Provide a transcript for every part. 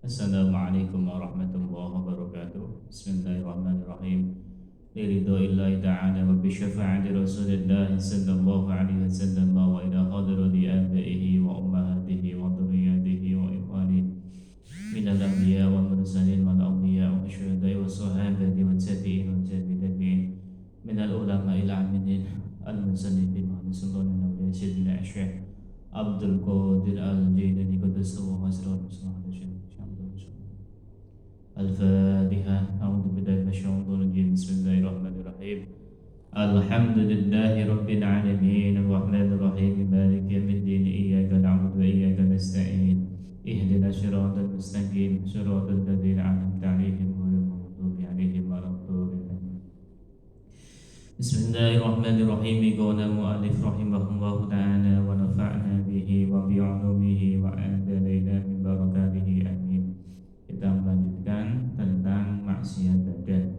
Assalamualaikum warahmatullahi wabarakatuh. Bismillahirrahmanirrahim. Liridhoillahi ta'ala wa bisyafa'ati Rasulillah sallallahu alaihi wasallam wa ila hadrati abaihi wa ummahatihi wa dhurriyyatihi wa ikhwanihi minal anbiya wal mursalin wal awliya wa syuhada'i wa sahabati wa tabi'in wa tabi'in minal ulama ila aminin al-musannifin wa nusulun wa sayyidina Syekh Abdul Qadir Al-Jailani Quddusallahu Asrarul Al-Fatihah. A'udzu billahi minasyaitonir rajim. Bismillahirrahmanirrahim. Alhamdulillahi rabbil alamin arrahmanir rahim maliki yaumiddin iyyaka na'budu wa iyyaka nasta'in ihdinas siratal mustaqim siratal ladzina an'amta 'alaihim ghairil maghdubi 'alaihim waladdallin. Bismillahirrahmanirrahim. Qala mu'allif rahimahullahu ta'ala wa nafa'na bihi wa bi'ulumihi wa adalaina min barakatihi amin. Kita melanjutkan tentang maksiat badan.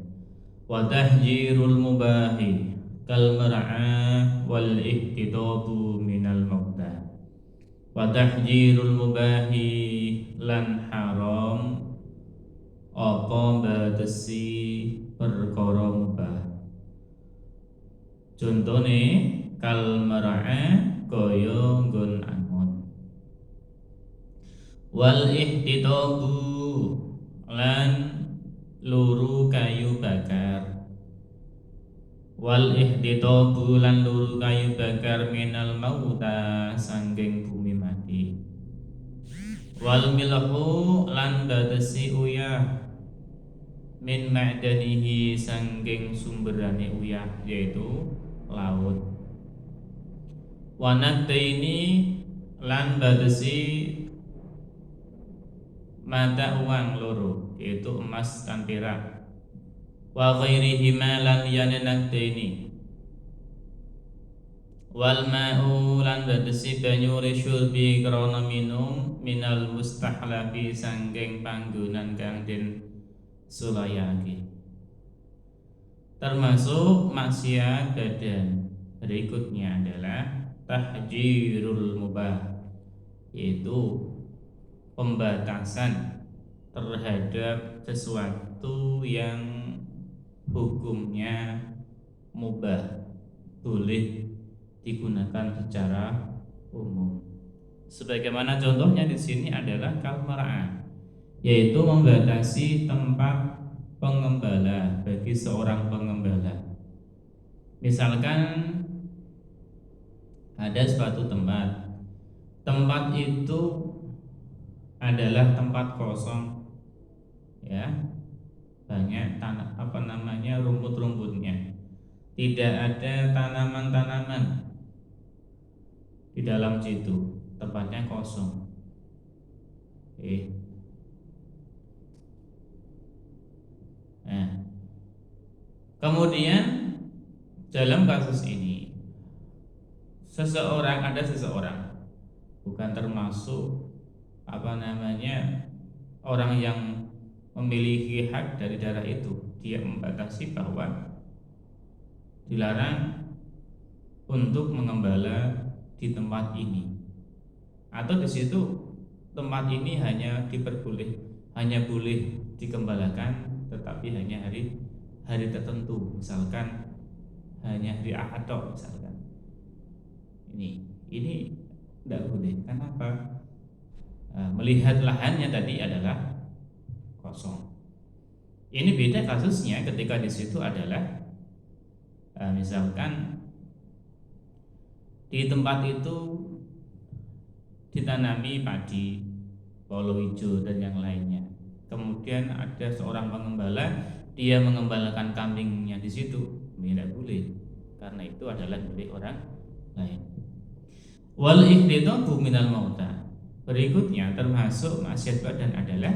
Wa tahjirul mubahi kal mar'a wal ihtidadu minal mauta. Wa tahjirul mubahi lan haram apa batasi perkara mubah. Contone kal mar'a kaya nggon angon. Wal ihtidadu lan luru kayu bakar. Wal ihtidadu lan luru kayu bakar minal mauta sanggeng bumi mati. Wal milhu lan batasi uyah min ma'danihi sanggeng sumberane uyah yaitu laut. Wanadaini lan batasi mata uang loro yaitu emas dan perak. Wa ghairihima lan liyane nakdaini. Wal ma'u lan batasi banyu syurbi krana minum minal mustahlabi sanggeng panggonan kang den sulayake. Termasuk maksiat badan berikutnya adalah tahjirul mubah, yaitu pembatasan terhadap sesuatu yang hukumnya mubah, boleh digunakan secara umum. Sebagaimana contohnya di sini adalah kalmara'ah, yaitu membatasi tempat pengembala bagi seorang pengembala. Misalkan ada suatu tempat itu adalah tempat kosong, ya, banyak rumput-rumputnya, tidak ada tanaman-tanaman di dalam situ, tempatnya kosong. Nah, kemudian dalam kasus ini ada seseorang bukan termasuk orang yang memiliki hak dari daerah itu, dia membatasi bahwa dilarang untuk mengembala di tempat ini, atau di situ tempat ini hanya boleh digembalakan, tetapi hanya hari tertentu, misalkan hanya hari Ahad misalkan. Ini tidak boleh. Kenapa? Melihat lahannya tadi adalah kosong. Ini beda kasusnya ketika di situ adalah misalkan di tempat itu ditanami padi, polo hijau dan yang lainnya. Kemudian ada seorang pengembala, dia mengembalakan kambingnya di situ, ini tidak boleh, karena itu adalah milik orang lain. Wal ihtidadu minal mauta. Berikutnya termasuk maksiat badan adalah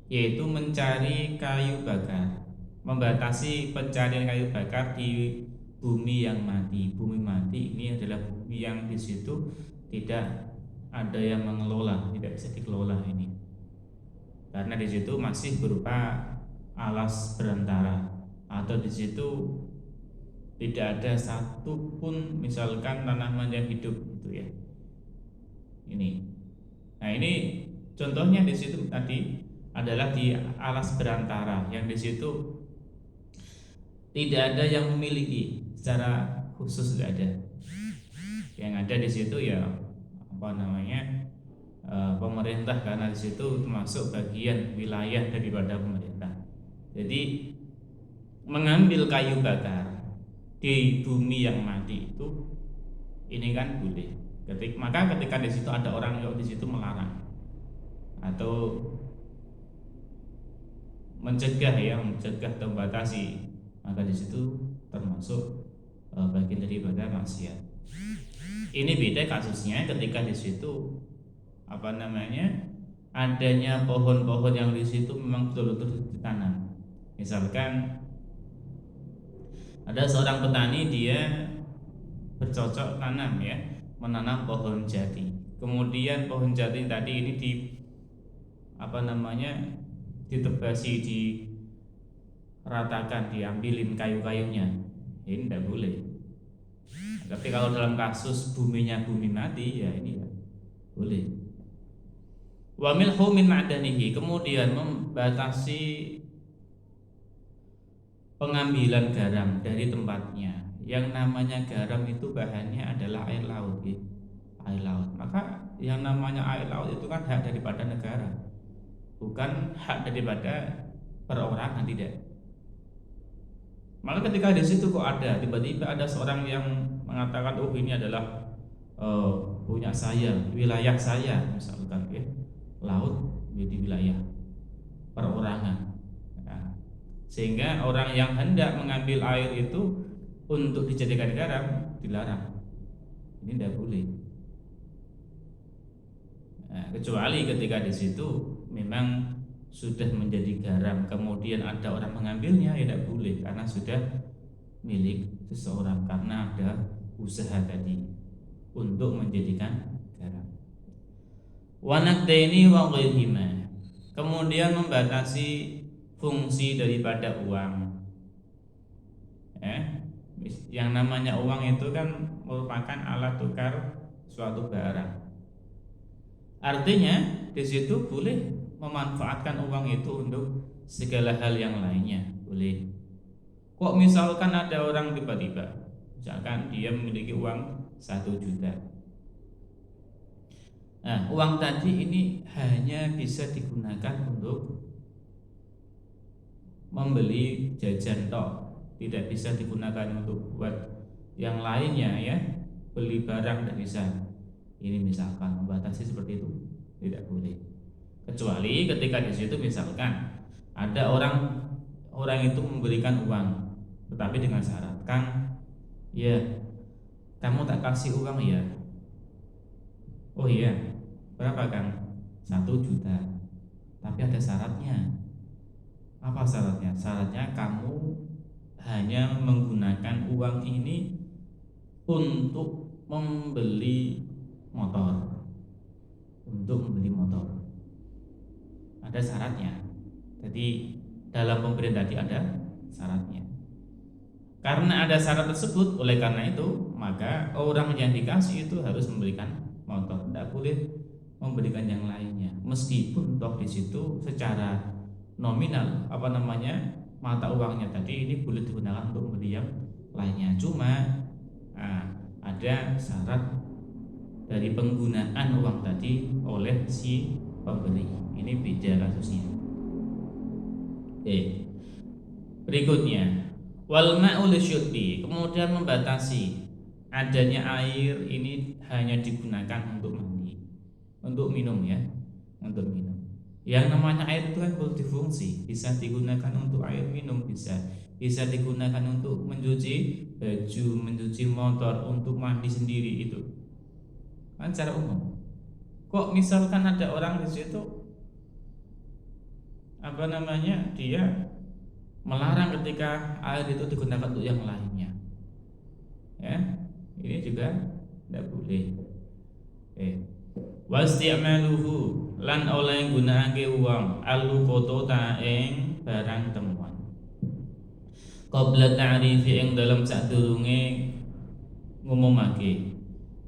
yaitu mencari kayu bakar, membatasi pencarian kayu bakar di bumi yang mati. Bumi mati ini adalah bumi yang di situ tidak ada yang mengelola, tidak bisa dikelola ini, karena di situ masih berupa alas berantara, atau di situ tidak ada satupun misalkan tanaman yang hidup gitu ya. Nah ini Contohnya di situ tadi adalah di alas berantara, yang di situ tidak ada yang memiliki secara khusus, tidak ada. Yang ada di situ ya apa namanya, pemerintah, karena di situ termasuk bagian wilayah daripada pemerintah. Jadi mengambil kayu bakar di bumi yang mati itu ini kan boleh. Maka ketika di situ ada orang yang di situ melarang atau mencegah atau membatasi, maka di situ termasuk bagian daripada maksiat. Ini beda kasusnya ketika di situ apa namanya, adanya pohon-pohon yang di situ memang betul-betul ditanam. Misalkan ada seorang petani, dia bercocok tanam ya, menanam pohon jati. Kemudian pohon jati tadi ini di apa namanya, ditebasi, diratakan, diambilin kayu-kayunya. Ini tidak boleh. Tapi kalau dalam kasus bumi mati ya ini ya boleh. Wa milhu min ma'danihi, kemudian membatasi pengambilan garam dari tempatnya. Yang namanya garam itu bahannya adalah air laut ya. Air laut. Maka yang namanya air laut itu kan hak daripada negara, bukan hak daripada perorangan, tidak. Maka ketika di situ kok ada tiba-tiba ada seorang yang mengatakan, oh ini adalah punya saya, wilayah saya, misalkan ya, laut menjadi wilayah perorangan. Nah, sehingga orang yang hendak mengambil air itu untuk dijadikan garam dilarang. Ini tidak boleh. Nah, kecuali ketika di situ memang sudah menjadi garam, kemudian ada orang mengambilnya, ya tidak boleh karena sudah milik seseorang, karena ada usaha tadi untuk menjadikan garam. Wanakdaini wa ghairihima, kemudian membatasi fungsi daripada uang. Yang namanya uang itu kan merupakan alat tukar suatu barang. Artinya di situ boleh memanfaatkan uang itu untuk segala hal yang lainnya, boleh. Kok misalkan ada orang tiba-tiba, misalkan dia memiliki uang 1 juta. Nah, uang tadi ini hanya bisa digunakan untuk membeli jajan tok, tidak bisa digunakan untuk buat yang lainnya ya, beli barang tidak bisa. Ini misalkan membatasi seperti itu tidak boleh. Kecuali ketika di situ misalkan ada orang itu memberikan uang, tetapi dengan syarat, Kang, ya kamu tak kasih uang ya. Oh iya, berapa Kang? 1 juta. Tapi ada syaratnya. Apa syaratnya? Syaratnya kamu hanya menggunakan uang ini untuk membeli motor. Untuk membeli motor. Ada syaratnya. Jadi dalam pemberian tadi ada syaratnya. Karena ada syarat tersebut, oleh karena itu maka orang yang dikasih itu harus memberikan motor, tidak boleh memberikan yang lainnya. Meskipun toh di situ secara nominal apa namanya, mata uangnya tadi ini boleh digunakan untuk membeli yang lainnya. Cuma ada syarat dari penggunaan uang tadi oleh si pemberi. Ini beda kasusnya. Berikutnya, wal ma'ul syurbi, kemudian membatasi adanya air ini hanya digunakan untuk mandi, untuk minum ya, untuk minum. Yang namanya air itu kan multifungsi, bisa digunakan untuk air minum, bisa digunakan untuk mencuci baju, mencuci motor, untuk mandi sendiri, itu kan secara umum. Kok misalkan ada orang di situ apa namanya, dia melarang ketika air itu digunakan untuk yang lainnya, ya ini juga tidak boleh. Wasti'maluhu, lan oleh gunakake uang al-luqata ing barang temuan, qabla ta'rifi ing dalam sadurunge ngumumake,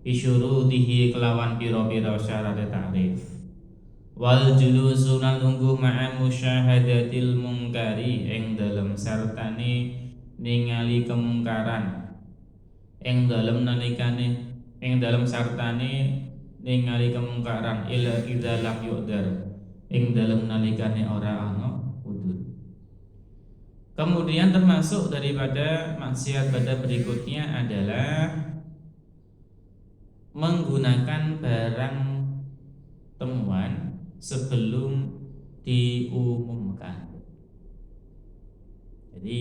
isyurutihi kelawan pira-pira syarat ta'rif. Wal julusu lan lungguh ma'a musyahadatil mungkari ing dalem sartane ningali kemungkaran, ing dalem nalikane ing dalem sartane ningali kemungkaran ila idza lam yu'dar, ing dalem nalikane ora ana udzur. Kemudian termasuk daripada maksiat pada berikutnya adalah menggunakan barang temuan sebelum diumumkan. Jadi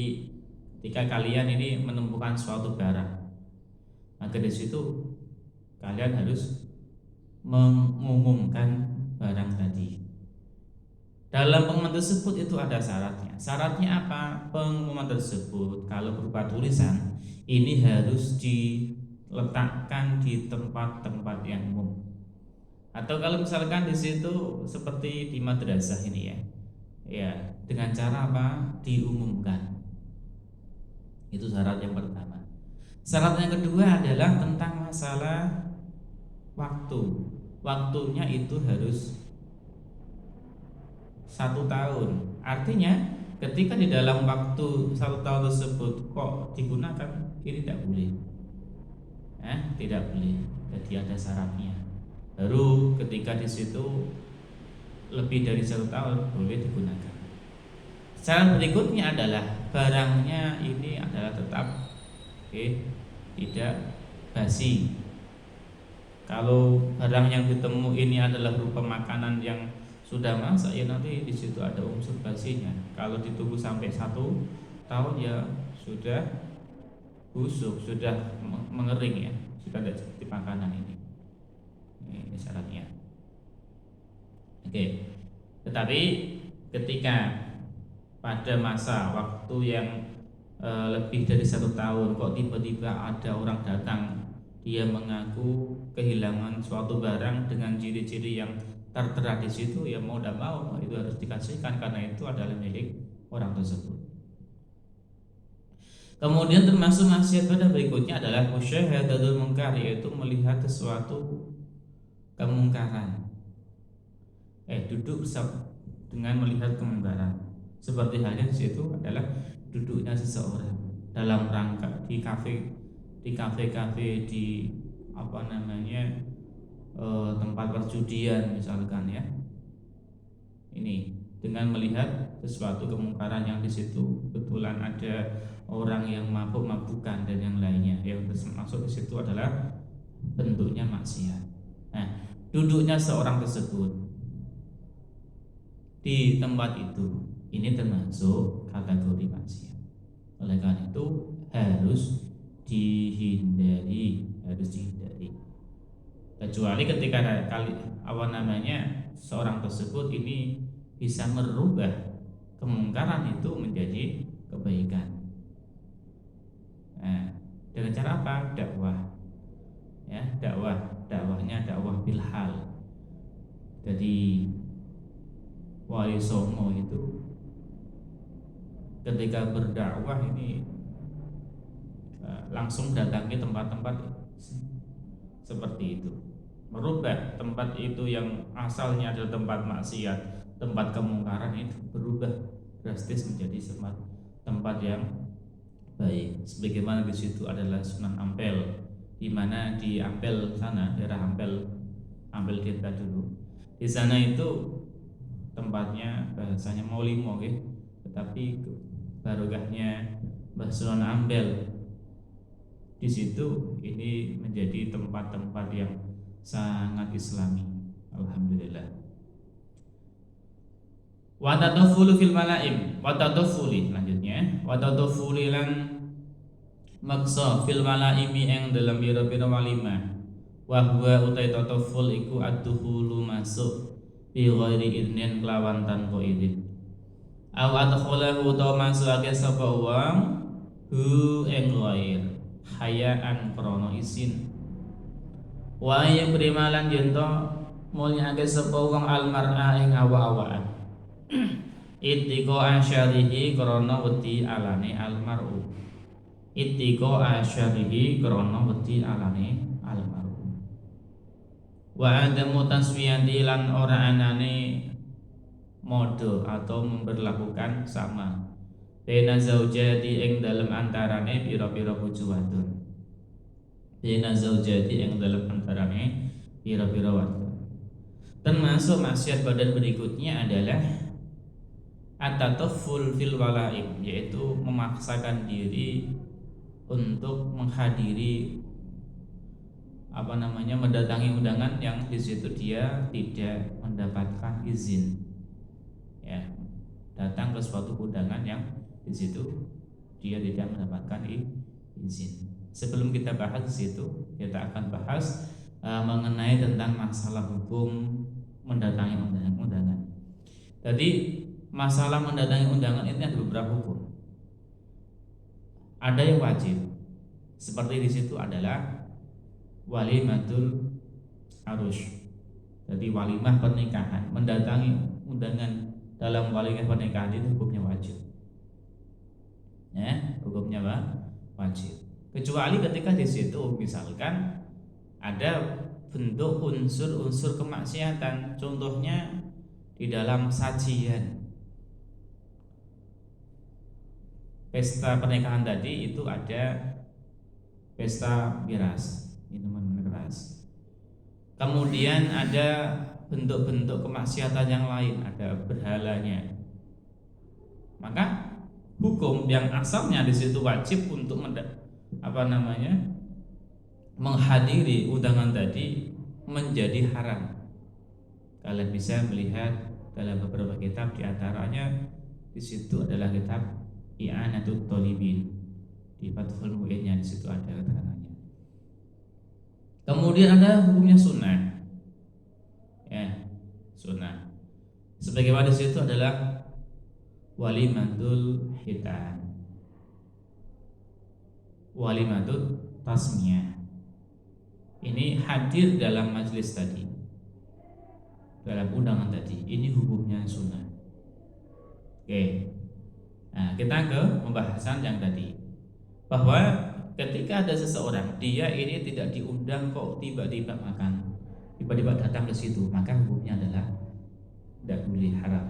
ketika kalian ini menemukan suatu barang, maka di situ kalian harus mengumumkan barang tadi. Dalam pengumuman tersebut itu ada syaratnya. Syaratnya apa? Pengumuman tersebut kalau berupa tulisan ini harus diletakkan di tempat-tempat yang umum. Atau kalau misalkan di situ seperti di madrasah ini ya dengan cara apa? Diumumkan. Itu syarat yang pertama. Syarat yang kedua adalah tentang masalah waktu. Waktunya itu harus 1 tahun. Artinya ketika di dalam waktu 1 tahun tersebut kok digunakan, ini tidak boleh. Tidak boleh. Jadi ada syaratnya. Baru ketika di situ lebih dari 1 tahun boleh digunakan. Syarat berikutnya adalah barangnya ini adalah tetap tidak basi. Kalau barang yang ditemu ini adalah berupa makanan yang sudah masak, ya nanti di situ ada unsur basinya. Kalau ditunggu sampai 1 tahun ya sudah busuk, sudah mengering ya, sudah tidak seperti makanan ini. Ini syaratnya. Oke. Tetapi ketika pada masa waktu yang lebih dari 1 tahun kok tiba-tiba ada orang datang, dia mengaku kehilangan suatu barang dengan ciri-ciri yang tertera di situ, ya mau tidak mau itu harus dikasihkan karena itu adalah milik orang tersebut. Kemudian termasuk maksiat pada berikutnya adalah musyahadatul munkar, yaitu melihat sesuatu kemungkaran. Duduk dengan melihat kemungkaran. Seperti halnya di situ adalah duduknya seseorang dalam rangka di kafe di apa namanya tempat perjudian misalkan ya. Ini dengan melihat sesuatu kemungkaran yang di situ kebetulan ada orang yang mabuk-mabukan dan yang lainnya, yang termasuk di situ adalah bentuknya maksiat. Nah, duduknya seorang tersebut di tempat itu ini termasuk kategori maksiat. Oleh karena itu harus dihindari. Kecuali ketika seorang tersebut ini bisa merubah kemungkaran itu menjadi kebaikan. Nah, dengan cara apa? Dakwah. Ya, dakwahnya dakwah bilhal. Jadi Wali Songo itu ketika berdakwah ini langsung datangi tempat-tempat seperti itu, merubah tempat itu yang asalnya adalah tempat maksiat, tempat kemungkaran, itu berubah drastis menjadi tempat yang baik. Sebagaimana di situ adalah Sunan Ampel, di mana di Ampel sana, daerah Ampel kita dulu, di sana itu tempatnya bahasanya Maulimo, tetapi barokahnya Mbah Sunan Ampel di situ ini menjadi tempat-tempat yang sangat islami. Alhamdulillah. Wa tadafulu fil malaim, wa tadafuli lanjutnya, wa tadafuli lan maksa fil malaimi ing dalam pira-pira walimah. Wa huwa utai tadaful iku ad-dukhulu masuk bi ghairi idnin kelawan tanpa izin. Aw adkhalahu ta masake sapa wong hu ing ghair hayaan krana isin. Wa yukrimalan yento mulyake sapa wong almar'a ing awa-awaan. Ittiko asyarihi krana wedi alane almar'u. Ittiko asyarihi krana wedi alane almar'u. Wa adamu taswiyati lan ora anane modo atau memperlakukan sama baina zaujati ing dalem antarane pira-pira bojo wadon. Baina zaujati ing dalem antarane pira-pira wadon. Termasuk maksiat badan berikutnya adalah at-tatafful fil walaim, yaitu memaksakan diri untuk menghadiri mendatangi undangan yang di situ dia tidak mendapatkan izin, ya, datang ke suatu undangan yang di situ dia tidak mendapatkan izin. Sebelum kita bahas di situ, kita akan bahas mengenai tentang masalah hukum mendatangi undangan. Jadi masalah mendatangi undangan ini ada beberapa hukum. Ada yang wajib, seperti di situ adalah walimatul arus. Jadi walimah pernikahan, mendatangi undangan dalam walimah pernikahan itu hukumnya wajib. Ya, hukumnya apa? Wajib. Kecuali ketika di situ misalkan ada bentuk unsur-unsur kemaksiatan, contohnya di dalam sajian pesta pernikahan tadi itu ada pesta miras, minuman keras. Kemudian ada bentuk-bentuk kemaksiatan yang lain, ada berhalanya. Maka hukum yang asalnya di situ wajib untuk menghadiri undangan tadi menjadi haram. Kalian bisa melihat dalam beberapa kitab, di antaranya di situ adalah kitab I'anatul Thalibin, di Fathul Mu'innya di situ ada keterangannya. Kemudian ada hukumnya sunnah, ya, sunnah. Sebagaimana di situ adalah walimatul hitan, walimatul tasmiyah. Ini hadir dalam majelis tadi, dalam undangan tadi. Ini hukumnya sunnah. Oke. Nah, kita ke pembahasan yang tadi, bahwa ketika ada seseorang dia ini tidak diundang kok tiba-tiba datang ke situ, maka hukumnya adalah tidak boleh, haram.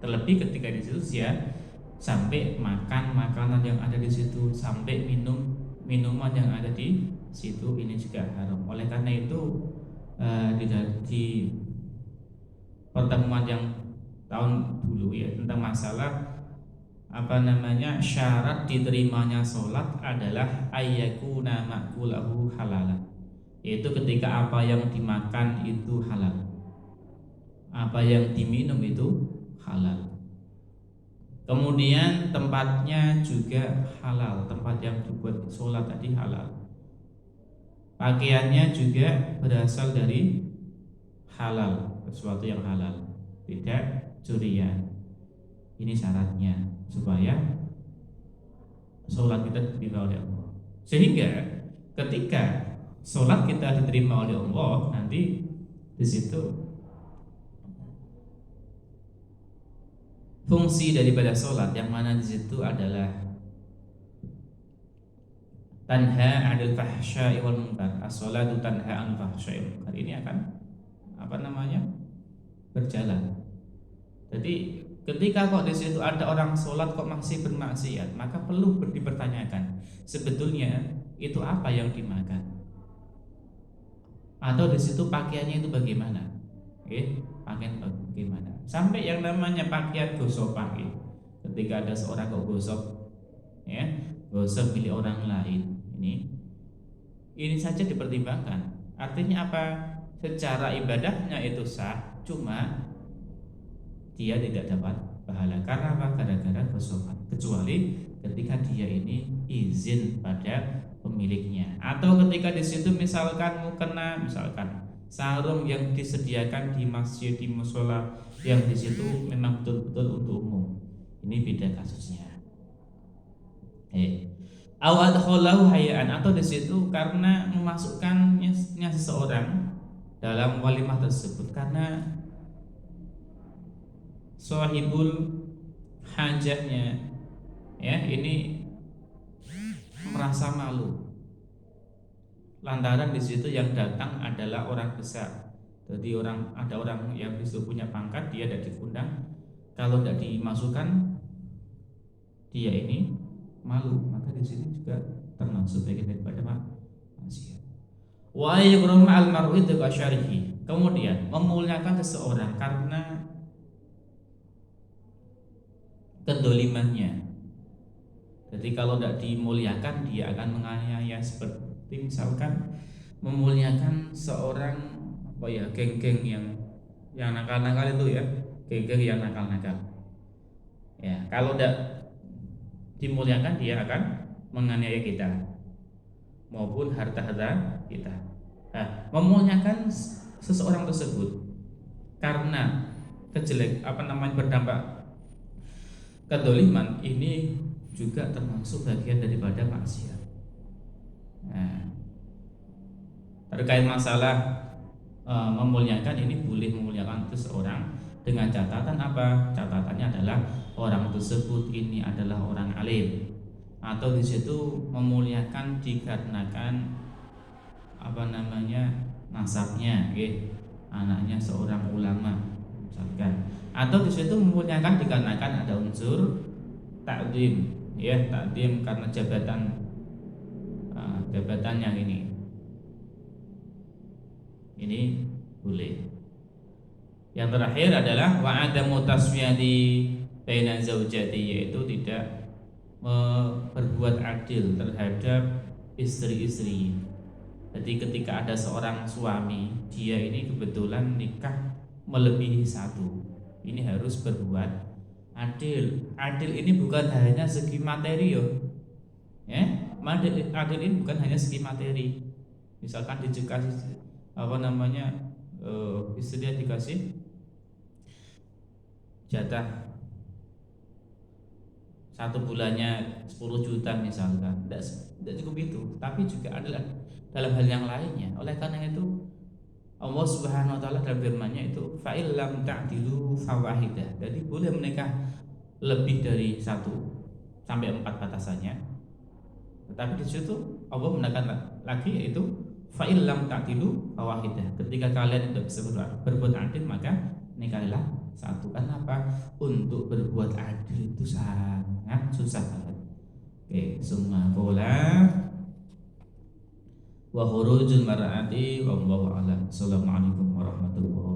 Terlebih ketika di situ dia sampai makan makanan yang ada di situ, sampai minum minuman yang ada di situ, ini juga haram. Oleh karena itu di pertemuan yang tahun dulu ya tentang masalah syarat diterimanya sholat adalah ayyakuna ma'kulahu halalan, yaitu ketika apa yang dimakan itu halal, apa yang diminum itu halal. Kemudian tempatnya juga halal, tempat yang dibuat sholat tadi halal. Pakaiannya juga berasal dari halal, sesuatu yang halal, tidak curian. Ini syaratnya supaya sholat kita diterima oleh Allah. Sehingga ketika sholat kita diterima oleh Allah, nanti di situ fungsi daripada sholat yang mana di situ adalah tanha 'anil fahsya'i wal munkar. As-sholatu tanha 'anil fahsya'i wal munkar. Ini akan berjalan. Jadi ketika kok di situ ada orang sholat kok masih bermaksiat, maka perlu dipertanyakan sebetulnya itu apa yang dimakan, atau di situ pakaiannya itu bagaimana, pakaian bagaimana, sampai yang namanya pakaian gosopan. Ketika ada seorang kok gosok milik orang lain, ini saja dipertimbangkan. Artinya apa? Secara ibadahnya itu sah, cuma dia tidak dapat pahala. Karena apa? Gara-gara gosokan. Kecuali ketika dia ini izin pada pemiliknya, atau ketika di situ misalkan mukena, misalkan sarung yang disediakan di masjid, di musola yang di situ memang betul-betul untuk umum. Ini beda kasusnya. Awadholahu hayaan, atau di situ karena memasukkannya seseorang dalam walimah tersebut karena sahibul hajahnya ini merasa malu lantaran di situ yang datang adalah orang besar, Jadi ada orang yang disitu punya pangkat, dia tidak diundang, kalau tidak dimasukkan dia ini malu, maka di sini juga termasuk bagian daripada maksiat. Wa yakrum al mar'i syarihi. Kemudian memuliakan seseorang karena kedolimannya. Jadi kalau tidak dimuliakan dia akan menganiaya, seperti misalkan memuliakan seorang apa ya, geng-geng yang nakal-nakal itu ya, geng-geng yang nakal-nakal. Ya, kalau tidak dimuliakan dia akan menganiaya kita maupun harta-harta kita. Nah, memuliakan seseorang tersebut karena berdampak kedoliman ini juga termasuk bagian daripada maksiat. Nah, terkait masalah memuliakan ini, boleh memuliakan seseorang dengan catatan apa? Catatannya adalah orang tersebut ini adalah orang alim, atau di situ memuliakan dikarenakan nasabnya, anaknya seorang ulama misalkan, atau di situ memuliakan dikarenakan ada unsur takdim, takdim karena jabatan yang ini boleh. Yang terakhir adalah wa adamu taswiyati baina zaujati, yaitu tidak berbuat adil terhadap istri-istri. Jadi ketika ada seorang suami, dia ini kebetulan nikah melebihi satu, ini harus berbuat adil. Adil ini bukan hanya segi materi adil ini bukan hanya segi materi. Misalkan dikasih istrinya dikasih jatah 1 bulannya 10 juta misalkan, tidak cukup itu, tapi juga adalah dalam hal yang lainnya. Oleh karena itu Allah Subhanahu wa taala dalam firman-Nya itu fa'il lam ta'dilu fawahidah. Jadi boleh menikah lebih dari 1 sampai 4 batasannya. Tetapi di situ Allah menekankan lagi, yaitu fa'il lam ta'dilu fawahidah. Ketika kalian tidak bisa berbuat adil, maka nikahilah 1. Kenapa? Untuk berbuat adil itu sangat susah banget. Summa qala wa khurujul mar'ati wallahu a'lam. Assalamualaikum warahmatullahi wabarakatuh.